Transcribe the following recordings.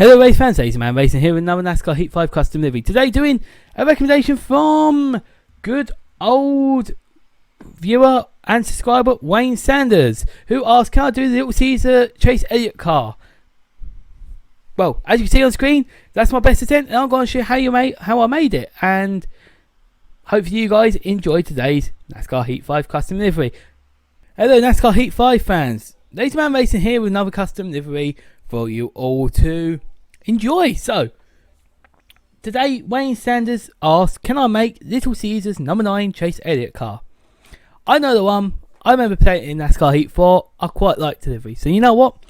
Hello race fans, Ceasar Man Racing here with another NASCAR Heat 5 custom livery. Today doing a recommendation from good old viewer and subscriber Wayne Sanders, who asked, can I do the little Ceasar Chase Elliott car? Well, as you can see on screen, that's my best attempt, and I'm going to show you how I made it, and hopefully you guys enjoyed today's NASCAR Heat 5 custom livery. Hello NASCAR Heat 5 fans, Ceasar Man Racing here with another custom livery for you all to enjoy. So today Wayne Sanders asked, can I make Little Caesar's number 9 Chase Elliott car? I know the one. I remember playing it in NASCAR Heat 4. I quite like delivery, so you know what,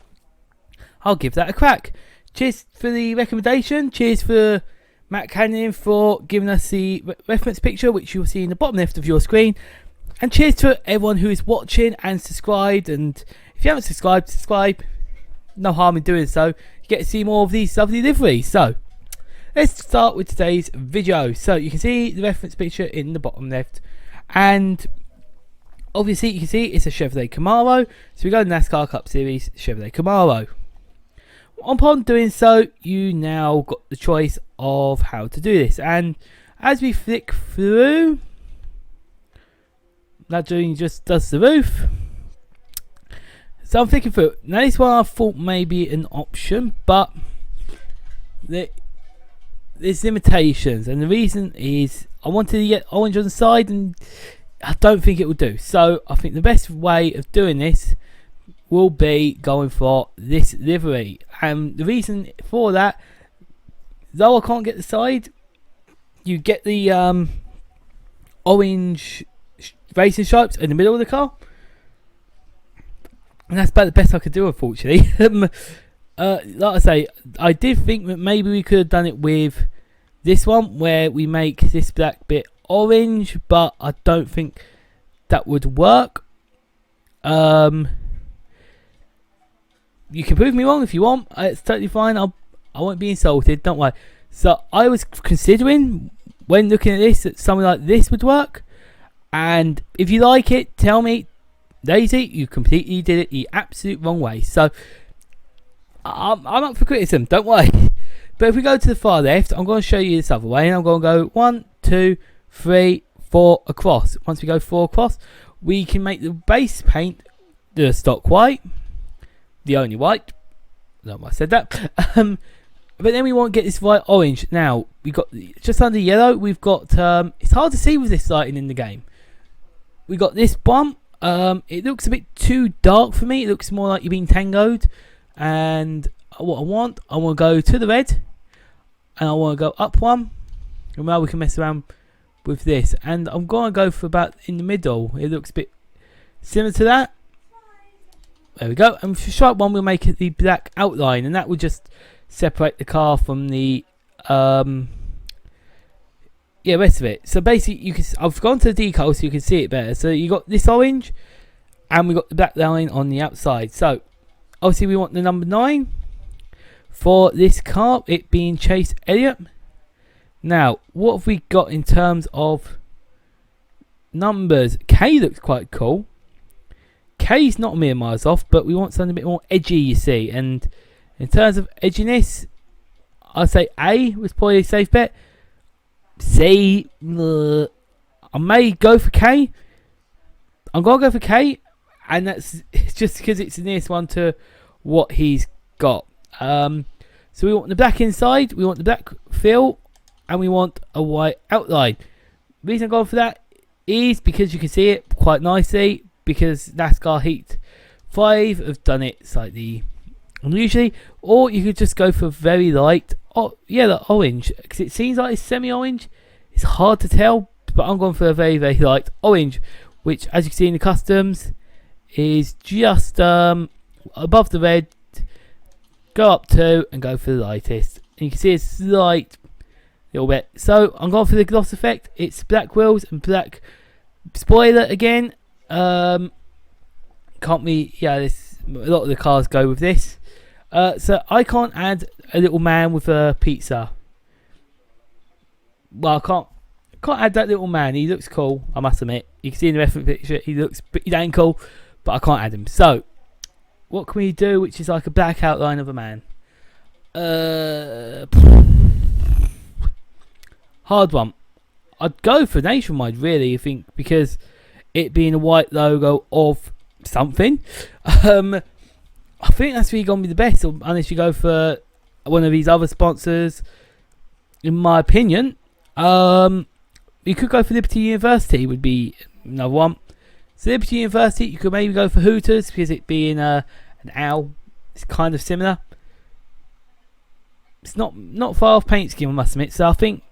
I'll give that a crack. Cheers for the recommendation. Cheers for Matt Canyon for giving us the reference picture, which you'll see in the bottom left of your screen. And cheers to everyone who is watching and subscribed. And if you haven't subscribed, subscribe. No harm in doing so. You get to see more of these lovely liveries. So let's start with today's video. So you can see the reference picture in the bottom left, and obviously you can see it's a Chevrolet Camaro. So we go to NASCAR Cup Series Chevrolet Camaro. Upon doing so, you now got the choice of how to do this, and as we flick through, that doing just does the roof. So I'm thinking through. Now this one I thought may be an option, but there's limitations, and the reason is I wanted to get orange on the side, and I don't think it will do. So I think the best way of doing this will be going for this livery, and the reason for that, though I can't get the side, you get the orange racing stripes in the middle of the car. And that's about the best I could do, unfortunately. Like I say, I did think that maybe we could have done it with this one, where we make this black bit orange, but I don't think that would work. You can prove me wrong if you want. It's totally fine. I won't be insulted, don't worry. So I was considering, when looking at this, that something like this would work. And if you like it, tell me. Daisy, you completely did it the absolute wrong way. So I'm up for criticism, don't worry. But if we go to the far left, I'm going to show you this other way, and I'm going to go 1, 2, 3, 4 across. Once we go 4 across, we can make the base paint the stock white, the only white. I don't know why I said that. But then we want to get this white orange. Now we got just under yellow. We've got it's hard to see with this lighting in the game. We got this bump. It looks a bit too dark for me. It looks more like you're being tangoed. And what I want to go to the red, and I want to go up one. And now we can mess around with this. And I'm going to go for about in the middle. It looks a bit similar to that. There we go. And for stripe one, we'll make it the black outline, and that will just separate the car from the rest of it. So basically, you can. I've gone to the decal so you can see it better. So you got this orange, and we got the black line on the outside. So obviously, we want the number 9 for this car, it being Chase Elliott. Now, what have we got in terms of numbers? K looks quite cool. K's not a million miles off, but we want something a bit more edgy, you see. And in terms of edginess, I'd say A was probably a safe bet. C, I may go for K. I'm going to go for K, and that's just because it's the nearest one to what he's got. So we want the black inside, we want the black fill, and we want a white outline. The reason I'm going for that is because you can see it quite nicely, because NASCAR Heat 5 have done it slightly unusually, or you could just go for very light, the orange, because it seems like it's semi-orange. It's hard to tell, but I'm going for a very, very light orange, which, as you can see in the customs, is just above the red. Go up 2 and go for the lightest. And you can see a slight little bit. So I'm going for the gloss effect. It's black wheels and black spoiler again. Can't be, a lot of the cars go with this. So I can't add a little man with a pizza. Well, I can't add that little man. He looks cool, I must admit. You can see in the reference picture, he looks pretty dang cool, but I can't add him. So what can we do which is like a black outline of a man? Hard one. I'd go for Nationwide, really, I think, because it being a white logo of something. I think that's really going to be the best, unless you go for one of these other sponsors, in my opinion. You could go for Liberty University, would be another one. So Liberty University, you could maybe go for Hooters, because it being an owl, it's kind of similar. It's not far off paint scheme, I must admit. So I think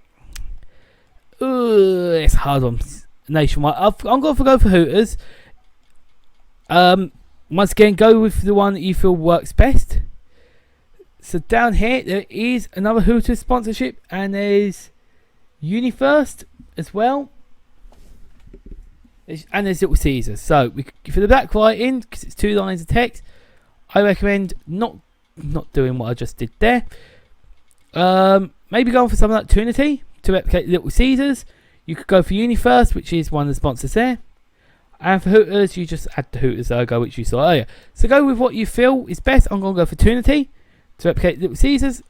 it's a hard one. Nationwide. I'm going to go for Hooters. Once again, go with the one that you feel works best. So down here, there is another Hooters sponsorship, and there's UniFirst as well. And there's Little Ceasar. So for the black writing, because it's 2 lines of text, I recommend not doing what I just did there. Maybe going for something like Trinity to replicate Little Caesars. You could go for UniFirst, which is one of the sponsors there. And for Hooters, you just add the Hooters logo, which you saw earlier. So go with what you feel is best. I'm going to go for Trinity to replicate Little Caesars.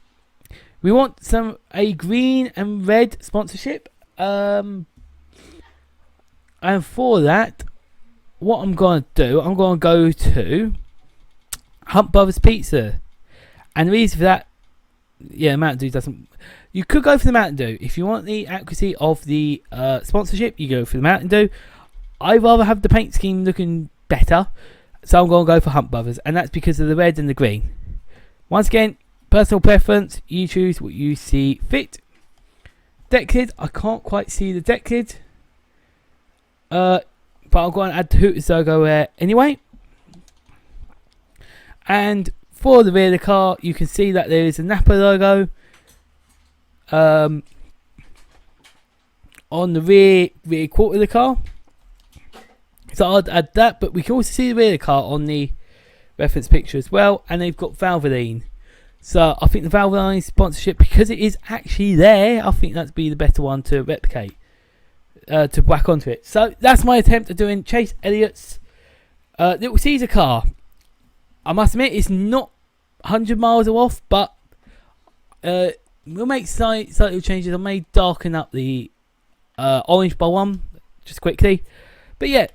We want a green and red sponsorship. And for that, what I'm going to do, I'm going to go to Hunt Brothers Pizza. And the reason for that, yeah, Mountain Dew doesn't. You could go for the Mountain Dew. If you want the accuracy of the sponsorship, you go for the Mountain Dew. I'd rather have the paint scheme looking better, so I'm going to go for Hunt Brothers, and that's because of the red and the green. Once again, personal preference, you choose what you see fit. Deck lid, I can't quite see the deck lid, but I'm going to add the Hooters logo there anyway. And for the rear of the car, you can see that there is a Napa logo on the rear quarter of the car. So I'd add that, but we can also see the rear of the car on the reference picture as well, and they've got Valvoline. So I think the Valvoline sponsorship, because it is actually there, I think that'd be the better one to replicate, to whack onto it. So that's my attempt at doing Chase Elliott's Little Caesar car. I must admit, it's not 100 miles off, but we'll make slight changes. I may darken up the orange by one, just quickly. But yeah,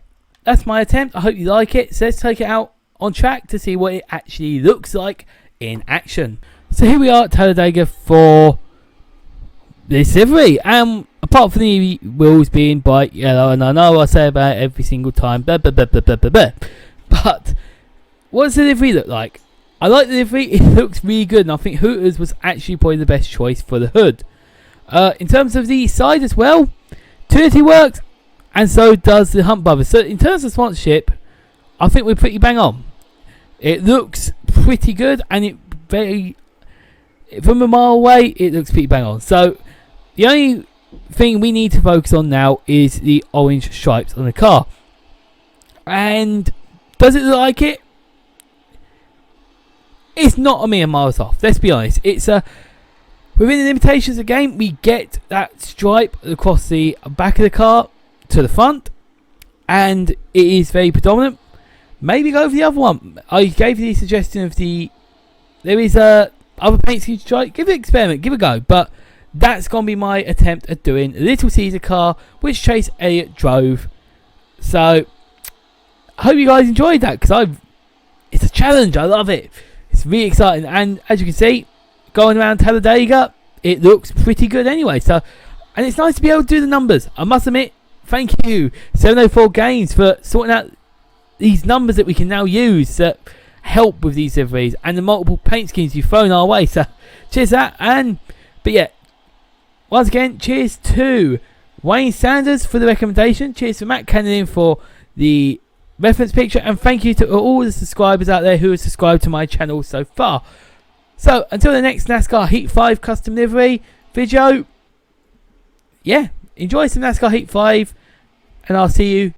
that's my attempt. I hope you like it. So let's take it out on track to see what it actually looks like in action. So here we are at Talladega for this livery. Apart from the wheels being bright yellow, and I know I say about it every single time, blah, blah, blah, blah, blah, blah, blah. But what does the livery look like? I like the livery. It looks really good, and I think Hooters was actually probably the best choice for the hood. In terms of the side as well, Trinity works, and so does the Hunt Brothers. So in terms of sponsorship, I think we're pretty bang on. It looks pretty good, and from a mile away, it looks pretty bang on. So the only thing we need to focus on now is the orange stripes on the car. And does it look like it? It's not a million miles off. Let's be honest. It's within the limitations of the game, we get that stripe across the back of the car to the front, and it is very predominant. Maybe go for the other one. I gave you the suggestion of there is a other paint scheme to try. Give it an experiment, give it a go. But that's gonna be my attempt at doing a Little Caesar car, which Chase Elliott drove. So I hope you guys enjoyed that, because it's a challenge. I love it. It's really exciting, and as you can see, going around Talladega, it looks pretty good anyway. So, and it's nice to be able to do the numbers. I must admit, thank you 704 Games for sorting out these numbers that we can now use that help with these liveries and the multiple paint schemes you've thrown our way. So cheers to that. But yeah, once again, cheers to Wayne Sanders for the recommendation. Cheers to Matt Cannon for the reference picture, and thank you to all the subscribers out there who have subscribed to my channel so far. So until the next NASCAR Heat 5 custom livery video, yeah, enjoy some NASCAR Heat 5, and I'll see you